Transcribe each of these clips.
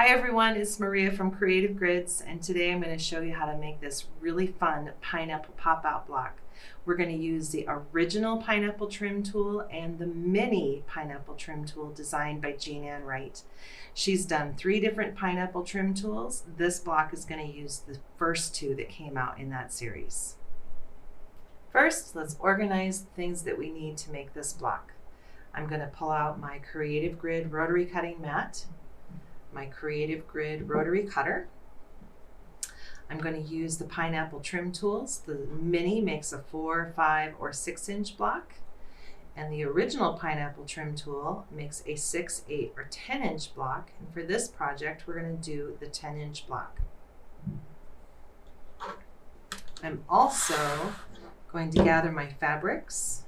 Hi everyone, it's Maria from Creative Grids, and today I'm going to show you how to make this really fun pineapple pop-out block. We're going to use the original pineapple trim tool and the mini pineapple trim tool designed by Jean Ann Wright. She's done 3 different pineapple trim tools. This block is going to use the first 2 that came out in that series. First, let's organize the things that we need to make this block. I'm going to pull out my Creative Grid rotary cutting mat, my Creative Grid rotary cutter. I'm going to use the pineapple trim tools. The mini makes a 4, 5, or 6-inch block, and the original pineapple trim tool makes a 6, 8, or 10-inch block. And for this project, we're going to do the 10-inch block. I'm also going to gather my fabrics.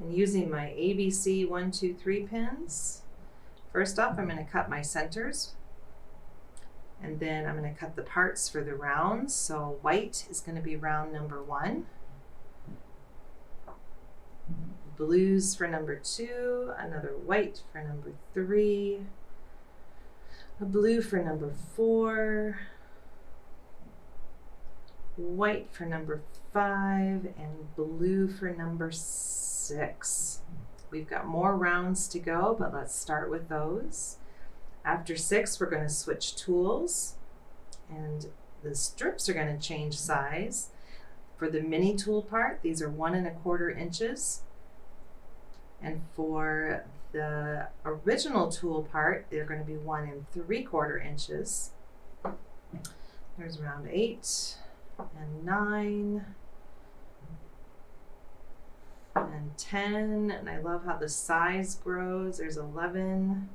And using my ABC 1, 2, 3 pins, first off I'm going to cut my centers, and then I'm going to cut the parts for the rounds. So white is going to be round number 1, blues for number 2, another white for number 3, a blue for number 4, white for number 5, and blue for number 6. We've got more rounds to go, but let's start with those. After 6, we're going to switch tools, and the strips are going to change size. For the mini tool part, these are 1 1/4 inches, and for the original tool part, they're going to be 1 3/4 inches. There's round 8 and 9 and 10, and I love how the size grows. There's 11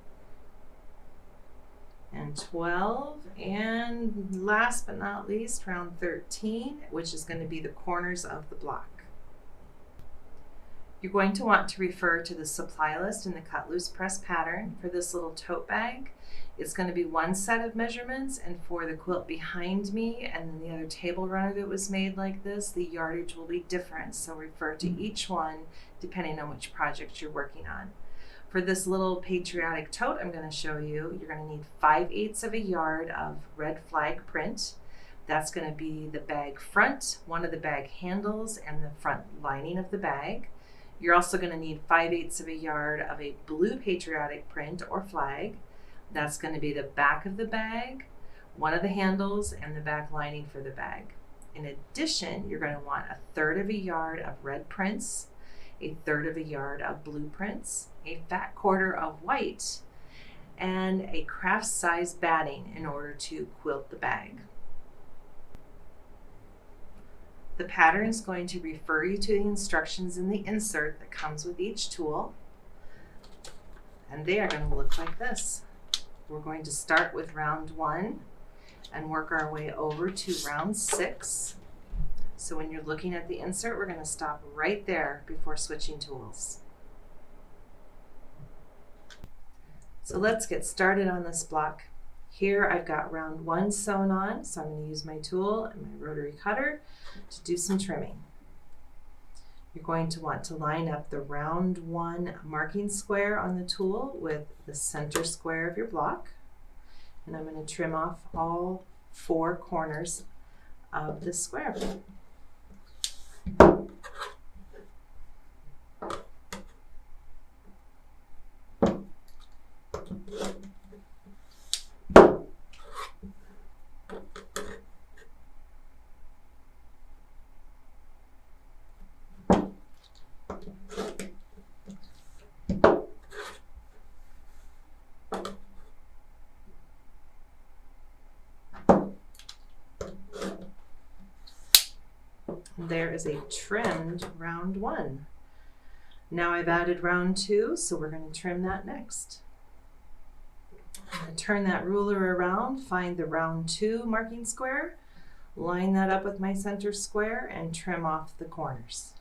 and 12, and last but not least, round 13, which is going to be the corners of the block. You're going to want to refer to the supply list in the cut loose press pattern. For this little tote bag, it's going to be 1 set of measurements, and for the quilt behind me and then the other table runner that was made like this, the yardage will be different, so refer to each one depending on which project you're working on. For this little patriotic tote I'm going to show you, you're going to need 5/8 of a yard of red flag print. That's going to be the bag front, one of the bag handles, and the front lining of the bag. You're also going to need 5/8 of a yard of a blue patriotic print or flag. That's going to be the back of the bag, one of the handles, and the back lining for the bag. In addition, you're going to want 1/3 of a yard of red prints, 1/3 of a yard of blue prints, a fat quarter of white, and a craft size batting in order to quilt the bag. The pattern is going to refer you to the instructions in the insert that comes with each tool, and they are going to look like this. We're going to start with round 1 and work our way over to round 6. So when you're looking at the insert, we're going to stop right there before switching tools. So let's get started on this block. Here I've got round 1 sewn on, so I'm going to use my tool and my rotary cutter to do some trimming. You're going to want to line up the round 1 marking square on the tool with the center square of your block, and I'm going to trim off all 4 corners of the square. There is a trimmed round 1. Now I've added round 2, so we're going to trim that next. I'm going to turn that ruler around, find the round 2 marking square, line that up with my center square, and trim off the corners.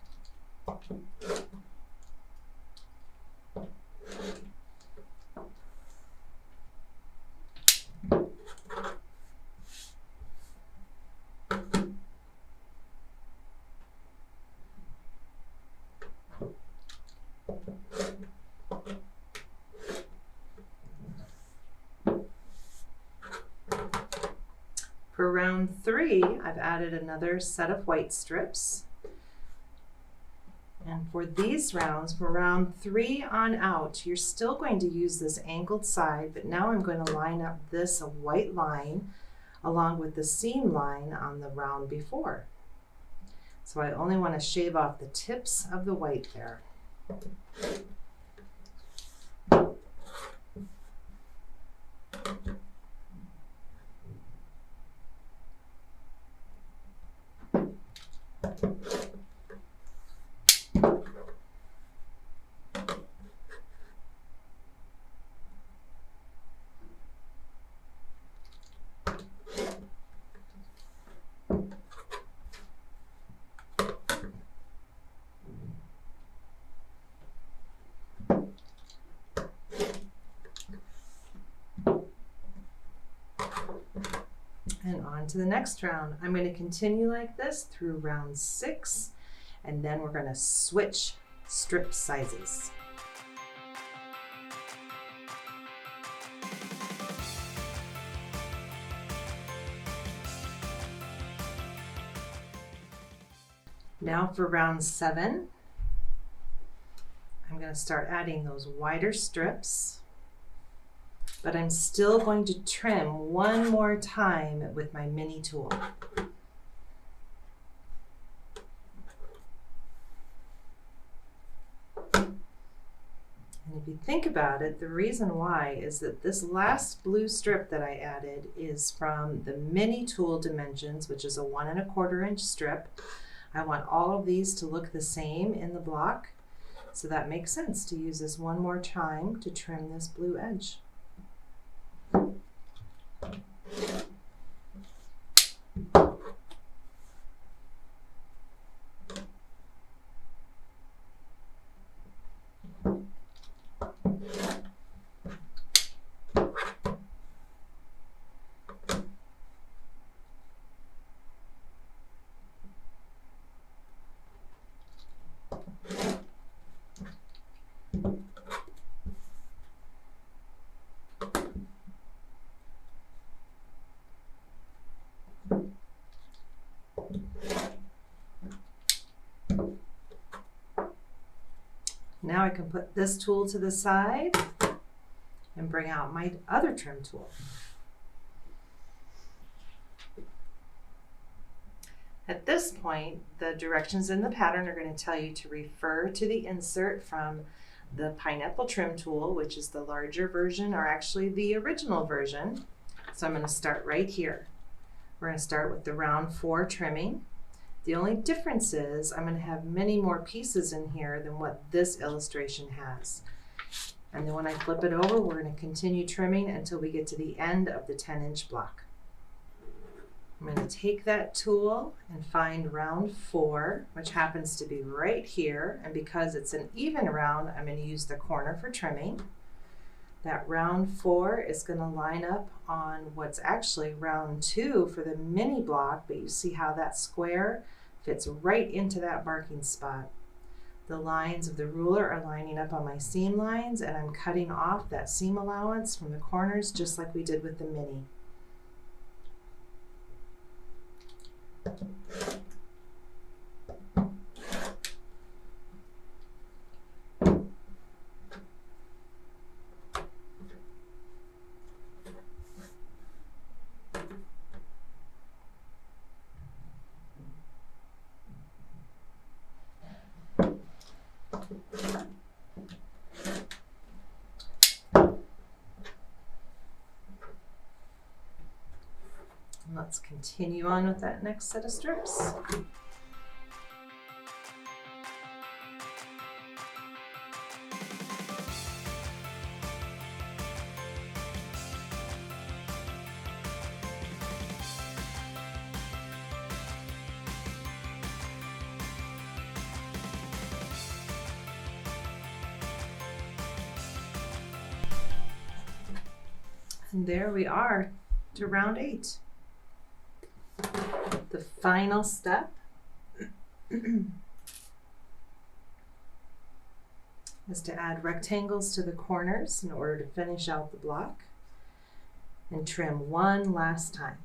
round 3, I've added another set of white strips. And for these rounds, for round 3 on out, you're still going to use this angled side, but now I'm going to line up this white line along with the seam line on the round before. So I only want to shave off the tips of the white there. And on to the next round. I'm going to continue like this through round 6, and then we're going to switch strip sizes. Now for round 7, I'm going to start adding those wider strips, but I'm still going to trim one more time with my mini tool. And if you think about it, the reason why is that this last blue strip that I added is from the mini tool dimensions, which is a 1 1/4 inch strip. I want all of these to look the same in the block, so that makes sense to use this one more time to trim this blue edge. Now I can put this tool to the side and bring out my other trim tool. At this point, the directions in the pattern are going to tell you to refer to the insert from the pineapple trim tool, which is the larger version, or actually the original version. So I'm going to start right here. We're going to start with the round 4 trimming. The only difference is I'm going to have many more pieces in here than what this illustration has. And then when I flip it over, we're going to continue trimming until we get to the end of the 10-inch block. I'm going to take that tool and find round 4, which happens to be right here. And because it's an even round, I'm going to use the corner for trimming. That round 4 is going to line up on what's actually round 2 for the mini block, but you see how that square fits right into that marking spot. The lines of the ruler are lining up on my seam lines, and I'm cutting off that seam allowance from the corners just like we did with the mini. Let's continue on with that next set of strips. And there we are to round 8. The final step is to add rectangles to the corners in order to finish out the block and trim one last time.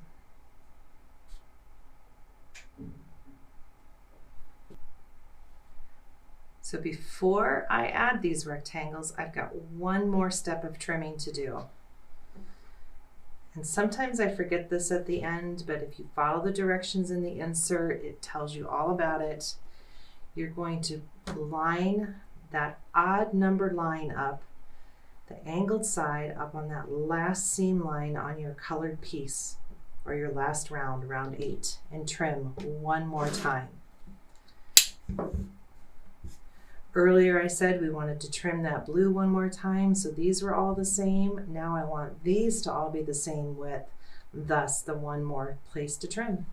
So before I add these rectangles, I've got one more step of trimming to do. And sometimes I forget this at the end, but if you follow the directions in the insert, it tells you all about it. You're going to line that odd numbered line up, the angled side up on that last seam line on your colored piece, or your last round, round 8, and trim one more time. Earlier I said we wanted to trim that blue one more time, so these were all the same. Now I want these to all be the same width, thus the one more place to trim.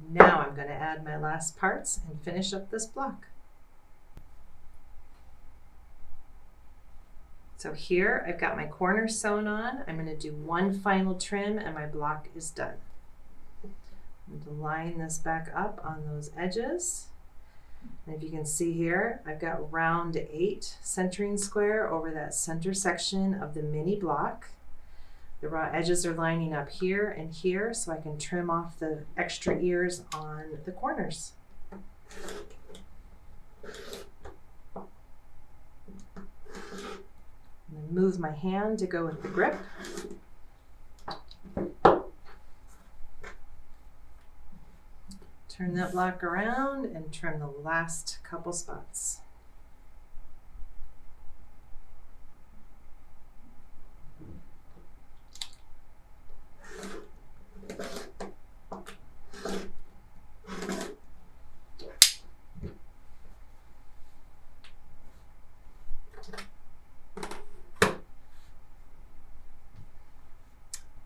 Now I'm going to add my last parts and finish up this block. So here I've got my corners sewn on. I'm going to do one final trim and my block is done. I'm going to line this back up on those edges. And if you can see here, I've got round 8 centering square over that center section of the mini block. The raw edges are lining up here and here, so I can trim off the extra ears on the corners. And then move my hand to go with the grip. Turn that block around and trim the last couple spots.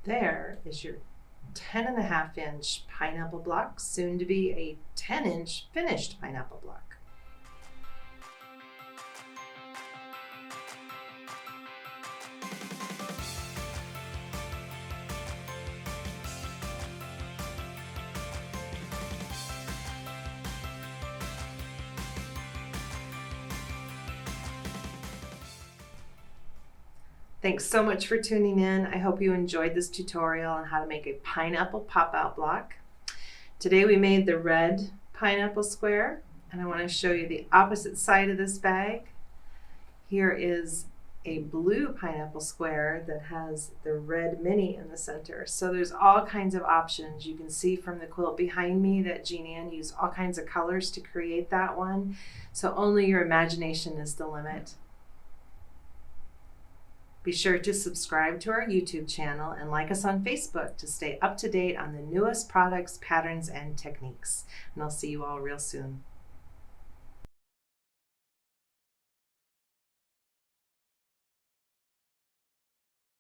There is your 10.5-inch pineapple block, soon to be a 10-inch finished pineapple block. Thanks so much for tuning in. I hope you enjoyed this tutorial on how to make a pineapple pop-out block. Today we made the red pineapple square, and I want to show you the opposite side of this bag. Here is a blue pineapple square that has the red mini in the center. So there's all kinds of options. You can see from the quilt behind me that Jean Ann used all kinds of colors to create that one. So only your imagination is the limit. Be sure to subscribe to our YouTube channel and like us on Facebook to stay up to date on the newest products, patterns, and techniques. And I'll see you all real soon.